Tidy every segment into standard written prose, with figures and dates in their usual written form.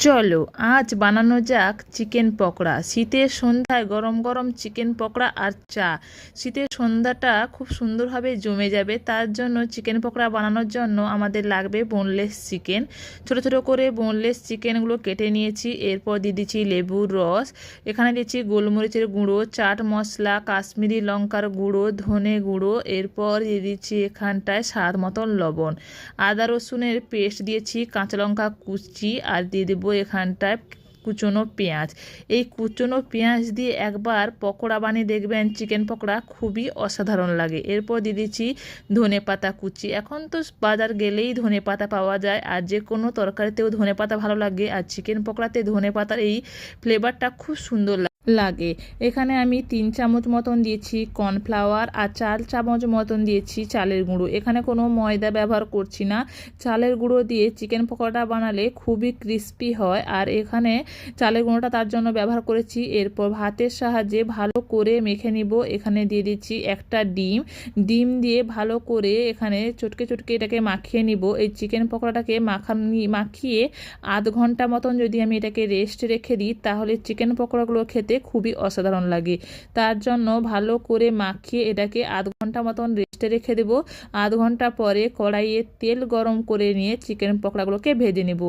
চলো আজ বানানো যাক চিকেন পকোড়া। শীতের সন্ধ্যায় গরম গরম চিকেন পকোড়া আর চা। শীতের সন্ধ্যাটা খুব সুন্দরভাবে জমে যাবে। তার জন্য চিকেন পকোড়া বানানোর জন্য আমাদের লাগবে বোনলেস চিকেন। ছোট ছোট করে বোনলেস চিকেনগুলো কেটে নিয়েছি। এরপর দিয়ে দিচ্ছি লেবুর রস, এখানে দিচ্ছি গোলমরিচের গুঁড়ো, চাট মশলা, কাশ্মীরি লঙ্কার গুঁড়ো, ধনে গুঁড়ো, এরপর দিয়ে দিচ্ছি এখানটায় স্বাদ মতন লবণ, আদা রসুনের পেস্ট দিয়েছি, কাঁচা লঙ্কা কুচি, আর দিয়ে দেবো এখানটায় কুচনো পেঁয়াজ। এই কুচনো পেঁয়াজ দিয়ে একবার পকোড়া বানিয়ে দেখবেন, চিকেন পকোড়া খুবই অসাধারণ লাগে। এরপর দিয়ে দিচ্ছি ধনে পাতা কুচি। এখন তো বাজার গেলেই ধনে পাতা পাওয়া যায়, আর যে কোনো তরকারিতেও ধনে পাতা ভালো লাগে, আর চিকেন পকোড়াতে ধনে পাতার এই ফ্লেভারটা খুব সুন্দর লাগে। এখানে আমি 3 চামচ মতন দিয়েছি কর্নফ্লাওয়ার, আর 4 চামচ মতন দিয়েছি চালের গুঁড়ো। এখানে কোনো ময়দা ব্যবহার করছি না। চালের গুঁড়ো দিয়ে চিকেন পকোড়া বানালে খুবই ক্রিস্পি হয়, আর এখানে চালের গুঁড়োটা তার জন্য ব্যবহার করেছি। এরপর ভাতের সাহায্যে ভালো করে মেখে নিব। এখানে দিয়ে দিচ্ছি একটা ডিম দিয়ে ভালো করে এখানে চটকে চটকে এটাকে মাখিয়ে নিব। এই চিকেন পকোড়াটাকে মাখিয়ে আধ ঘন্টা মতন যদি আমি এটাকে রেস্ট রেখে দিই, তাহলে চিকেন পকোড়াগুলো খেতে খুবই অসাধারণ লাগে। তার জন্য ভালো করে মাখিয়ে এটাকে আধ ঘন্টা মতন রেস্টে রেখে দেব। আধ ঘন্টা পরে কড়াইয়ে তেল গরম করে নিয়ে চিকেন পকোড়াগুলোকে ভেজে নেব।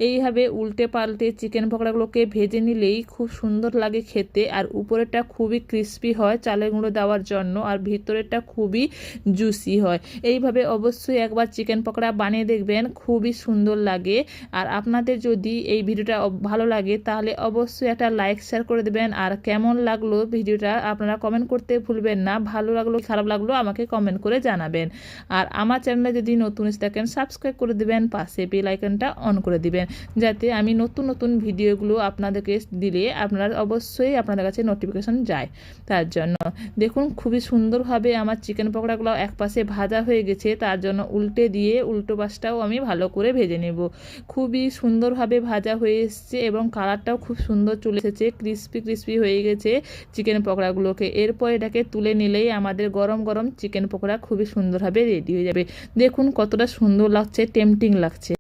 এইভাবে উল্টে পাল্টে চিকেন পকোড়াগুলোকে ভেজে নিলেই খুব সুন্দর লাগে খেতে, আর উপরেরটা খুবই ক্রিস্পি হয় চালের গুঁড়ো দেওয়ার জন্য, আর ভিতরেরটা খুবই জুসি হয়। এইভাবে অবশ্যই একবার চিকেন পকোড়া বানিয়ে দেখবেন, খুবই সুন্দর লাগে। আর আপনাদের যদি এই ভিডিওটা ভালো লাগে তাহলে অবশ্যই একটা লাইক শেয়ার করে দেবেন। আর কেমন লাগলো ভিডিওটা আপনারা কমেন্ট করতে ভুলবেন না। ভালো লাগলো খারাপ লাগলো আমাকে কমেন্ট করে জানাবেন। আর আমার চ্যানেলে যদি নতুন এসে থাকেন সাবস্ক্রাইব করে দেবেন, পাশে বেল আইকনটা অন করে দিবেন, যাতে আমি নতুন নতুন ভিডিওগুলো আপনাদেরকে দিলে আপনারা অবশ্যই আপনাদের কাছে নোটিফিকেশন যায়। তার জন্য দেখুন খুবই সুন্দরভাবে আমার চিকেন পকোড়াগুলো এক পাশে ভাজা হয়ে গেছে। তার জন্য উল্টে দিয়ে উল্টো পাশটাও আমি ভালো করে ভেজে নেব। খুবই সুন্দরভাবে ভাজা হয়ে এসছে এবং কালারটাও খুব সুন্দর চলে এসেছে, ক্রিস্পি হয়ে গেছে চিকেন পকোড়াগুলোকে। এরপর এটাকে তুলে নিলেই আমাদের গরম গরম চিকেন পকোড়া খুবই সুন্দরভাবে রেডি হয়ে যাবে। দেখুন কতটা সুন্দর লাগছে, টেম্পটিং লাগছে।